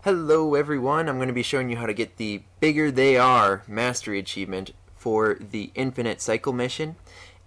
Hello everyone, I'm going to be showing you how to get the Bigger They Are Mastery Achievement for the Infinite Cycle mission.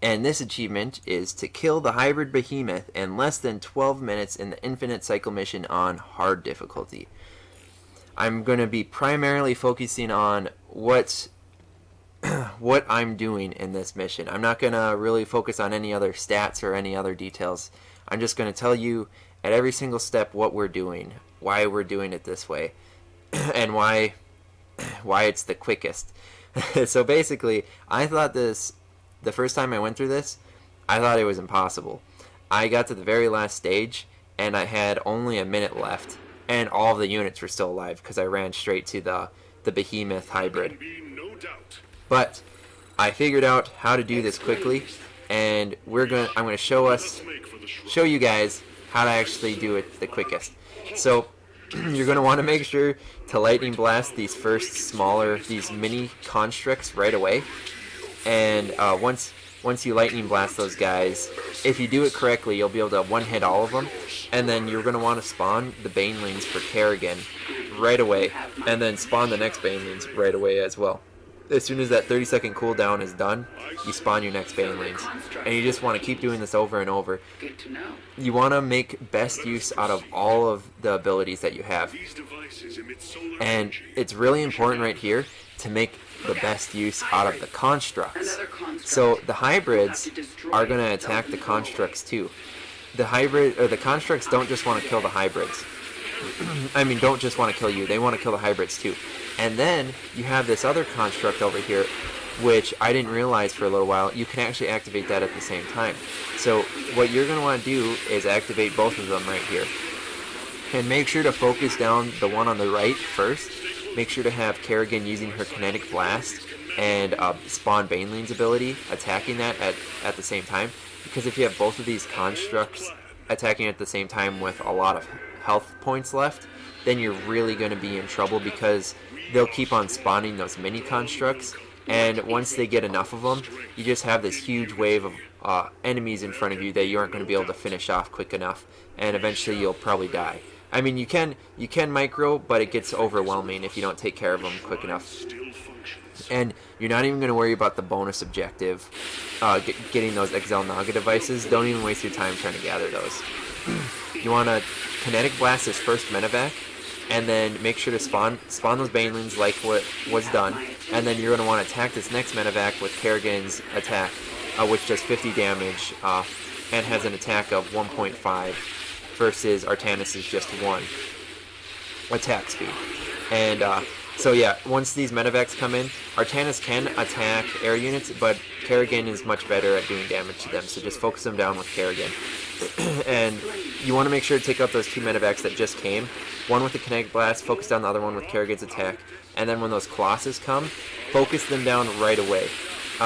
And this achievement is to kill the hybrid behemoth in less than 12 minutes in the Infinite Cycle mission on hard difficulty. I'm going to be primarily focusing on what I'm doing in this mission. I'm not going to really focus on any other stats or any other details. I'm just going to tell you at every single step what we're doing, why we're doing it this way, and why it's the quickest. So basically, I thought the first time I went through this, I thought it was impossible. I got to the very last stage, and I had only a minute left, and all of the units were still alive because I ran straight to the behemoth hybrid. But I figured out how to do this quickly, and I'm gonna show you guys how to actually do it the quickest. So you're going to want to make sure to lightning blast these these mini constructs right away. And once you lightning blast those guys, if you do it correctly, you'll be able to one-hit all of them. And then you're going to want to spawn the banelings for Kerrigan right away, and then spawn the next banelings right away as well. As soon as that 30-second cooldown is done, you spawn your next banelings. And you just want to keep doing this over and over. You want to make best use out of all of the abilities that you have. And it's really important right here to make the best use out of the constructs. So the hybrids are going to attack the constructs too. The constructs don't just want to kill the hybrids. Don't just want to kill you, they want to kill the hybrids too. And then you have this other construct over here, which I didn't realize for a little while. You can actually activate that at the same time. So what you're going to want to do is activate both of them right here. And make sure to focus down the one on the right first. Make sure to have Kerrigan using her kinetic blast and spawn Baneling's ability, attacking that at the same time. Because if you have both of these constructs attacking at the same time with a lot of health points left, then you're really going to be in trouble, because they'll keep on spawning those mini constructs, and once they get enough of them, you just have this huge wave of enemies in front of you that you aren't going to be able to finish off quick enough, and eventually you'll probably die. I mean, you can micro, but it gets overwhelming if you don't take care of them quick enough. And you're not even going to worry about the bonus objective, getting those Excel Naga devices. Don't even waste your time trying to gather those. You want to kinetic blast this first medevac, and then make sure to spawn those banelings like what was done, and then you're going to want to attack this next medevac with Kerrigan's attack, which does 50 damage and has an attack of 1.5 versus Artanis' just 1 attack speed. And so yeah, once these medevacs come in, Artanis can attack air units, but Kerrigan is much better at doing damage to them, so just focus them down with Kerrigan. And you want to make sure to take out those two medevacs that just came. One with the kinetic blast, focus down the other one with Kerrigan's attack. And then when those Colossus come, focus them down right away.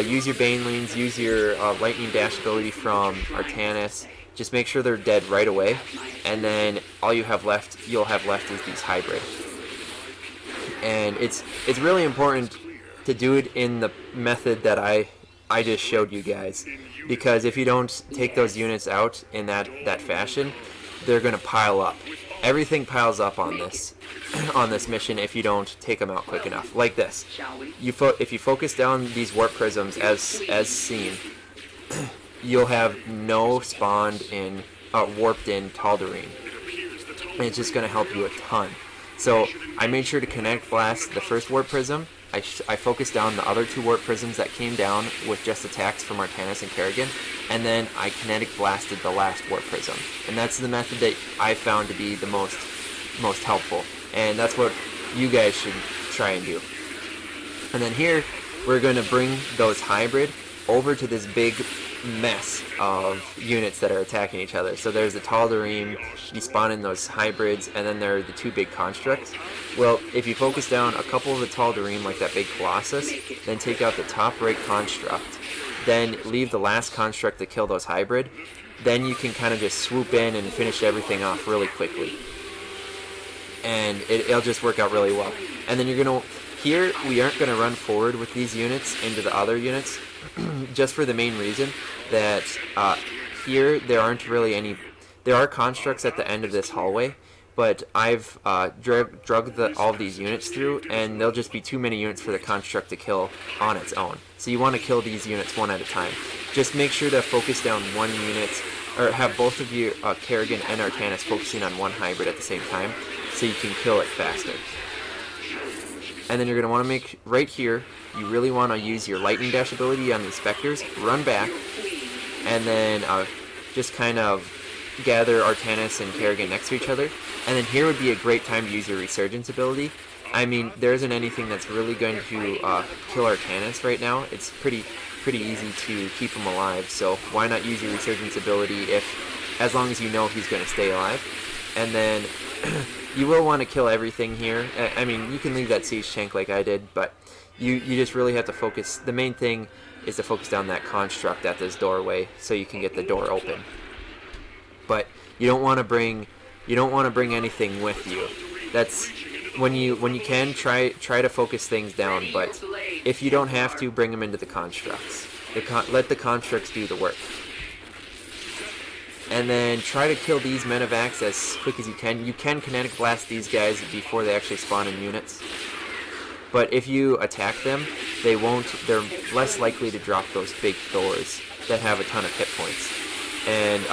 Use your Banelings, use your lightning dash ability from Artanis. Just make sure they're dead right away. And then all you'll have left is these hybrid. And it's really important to do it in the method that I just showed you guys, because if you don't take those units out in that fashion, they're going to pile up. Everything piles up on this mission if you don't take them out quick enough. Like this. If you focus down these warp prisms as seen, you'll have no spawned in warped in Tal'Darim. And it's just going to help you a ton. So I made sure to kinetic blast the first warp prism. I focused down the other two warp prisms that came down with just attacks from Artanis and Kerrigan, and then I kinetic blasted the last warp prism. And that's the method that I found to be the most helpful, and that's what you guys should try and do. And then here we're going to bring those hybrid over to this big mess of units that are attacking each other. So there's the Tal'Darim, you spawn in those hybrids, and then there are the two big constructs. Well, if you focus down a couple of the Tal'Darim, like that big Colossus, then take out the top right construct, then leave the last construct to kill those hybrid, then you can kind of just swoop in and finish everything off really quickly. And it'll just work out really well. And then you're going to... Here, we aren't going to run forward with these units into the other units, just for the main reason that here there aren't really any... There are constructs at the end of this hallway, but I've drugged all of these units through, and there'll just be too many units for the construct to kill on its own. So you want to kill these units one at a time. Just make sure to focus down one unit, or have both of you, Kerrigan and Artanis, focusing on one hybrid at the same time, so you can kill it faster. And then you're going to want to make, right here, you really want to use your lightning dash ability on these specters, run back, and then just kind of gather Artanis and Kerrigan next to each other. And then here would be a great time to use your resurgence ability. I mean, there isn't anything that's really going to kill Artanis right now. It's pretty easy to keep him alive, so why not use your resurgence ability as long as you know he's going to stay alive. And then you will want to kill everything here. I mean, you can leave that siege tank like I did, but you just really have to focus. The main thing is to focus down that construct at this doorway so you can get the door open. But you don't want to bring anything with you. That's when you can try to focus things down, but if you don't have to, bring them into the constructs. Let the constructs do the work. And then try to kill these medevacs as quick as you can. You can kinetic blast these guys before they actually spawn in units. But if you attack them, they're less likely to drop those big Thors that have a ton of hit points. And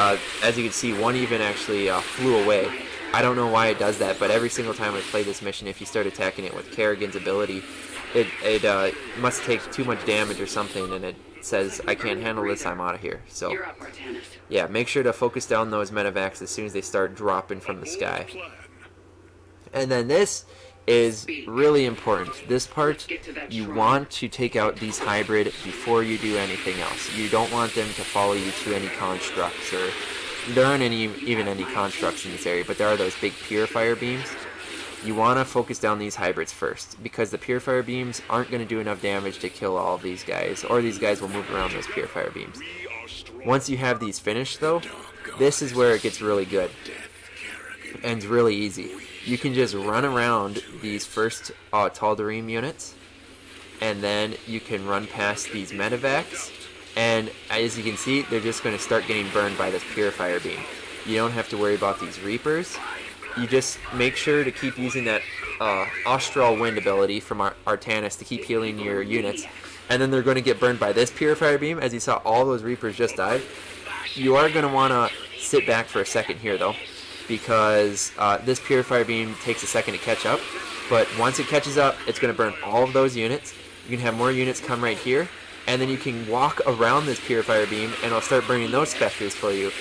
as you can see, one even actually flew away. I don't know why it does that, but every single time I play this mission, if you start attacking it with Kerrigan's ability, it must take too much damage or something, and it says, I can't handle this, I'm out of here. So, yeah, make sure to focus down those medevacs as soon as they start dropping from the sky. And then this is really important. This part, you want to take out these hybrid before you do anything else. You don't want them to follow you to any constructs, or there aren't even any constructs in this area, but there are those big purifier beams. You want to focus down these hybrids first, because the purifier beams aren't going to do enough damage to kill all of these guys, or these guys will move around those purifier beams. Once you have these finished, though, this is where it gets really good, and it's really easy. You can just run around these first Tal'Darim units, and then you can run past these medevacs, and as you can see, they're just going to start getting burned by this purifier beam. You don't have to worry about these Reapers. You just make sure to keep using that Austral Wind ability from Artanis to keep healing your units, and then they're going to get burned by this purifier beam. As you saw, all those Reapers just died. You are going to want to sit back for a second here, though, because this purifier beam takes a second to catch up, but once it catches up, it's going to burn all of those units. You can have more units come right here, and then you can walk around this purifier beam, and it'll start burning those specters for you.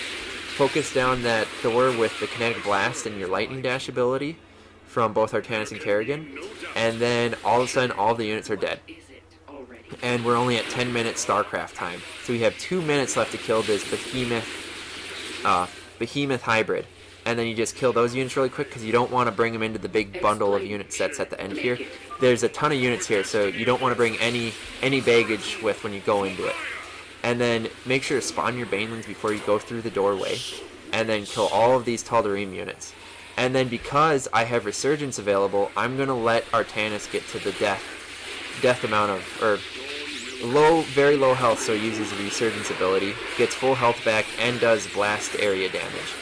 Focus down that Thor with the kinetic blast and your lightning dash ability from both Artanis and Kerrigan, and then all of a sudden all the units are dead. And we're only at 10 minutes StarCraft time, so we have 2 minutes left to kill this behemoth hybrid. And then you just kill those units really quick, because you don't want to bring them into the big bundle of unit sets at the end here. There's a ton of units here, so you don't want to bring any baggage with when you go into it. And then make sure to spawn your Banelings before you go through the doorway, and then kill all of these Tal'Darim units. And then because I have Resurgence available, I'm going to let Artanis get to the death amount of, or very low health, so he uses the Resurgence ability, gets full health back, and does blast area damage.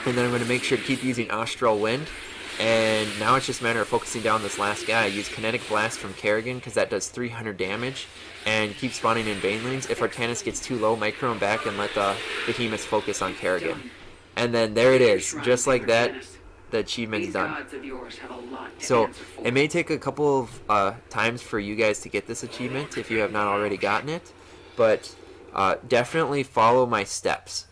And then I'm going to make sure to keep using Austral Wind, and now it's just a matter of focusing down this last guy. I use Kinetic Blast from Kerrigan, because that does 300 damage, and keep spawning in Banelings. If Artanis gets too low, micro him back and let the Behemoths focus on Kerrigan. And then there it is. Just like that, the achievement's done. So it may take a couple of times for you guys to get this achievement if you have not already gotten it, but definitely follow my steps,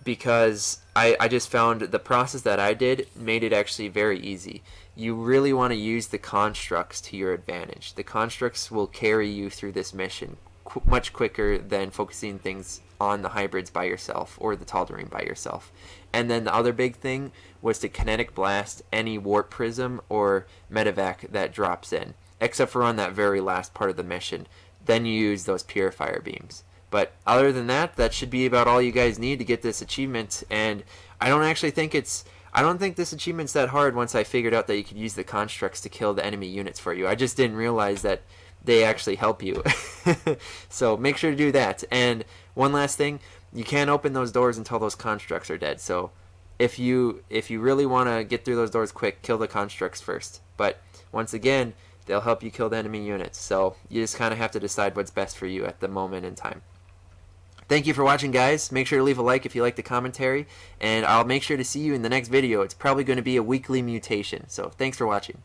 because I just found the process that I did made it actually very easy. You really want to use the constructs to your advantage. The constructs will carry you through this mission much quicker than focusing things on the hybrids by yourself or the Tal'Darim by yourself. And then the other big thing was to kinetic blast any warp prism or medevac that drops in, except for on that very last part of the mission. Then you use those purifier beams. But other than that, that should be about all you guys need to get this achievement. And I don't think this achievement's that hard once I figured out that you could use the constructs to kill the enemy units for you. I just didn't realize that they actually help you. So make sure to do that. And one last thing, you can't open those doors until those constructs are dead. So if you really want to get through those doors quick, kill the constructs first. But once again, they'll help you kill the enemy units. So you just kind of have to decide what's best for you at the moment in time. Thank you for watching, guys. Make sure to leave a like if you like the commentary, and I'll make sure to see you in the next video. It's probably going to be a weekly mutation. So thanks for watching.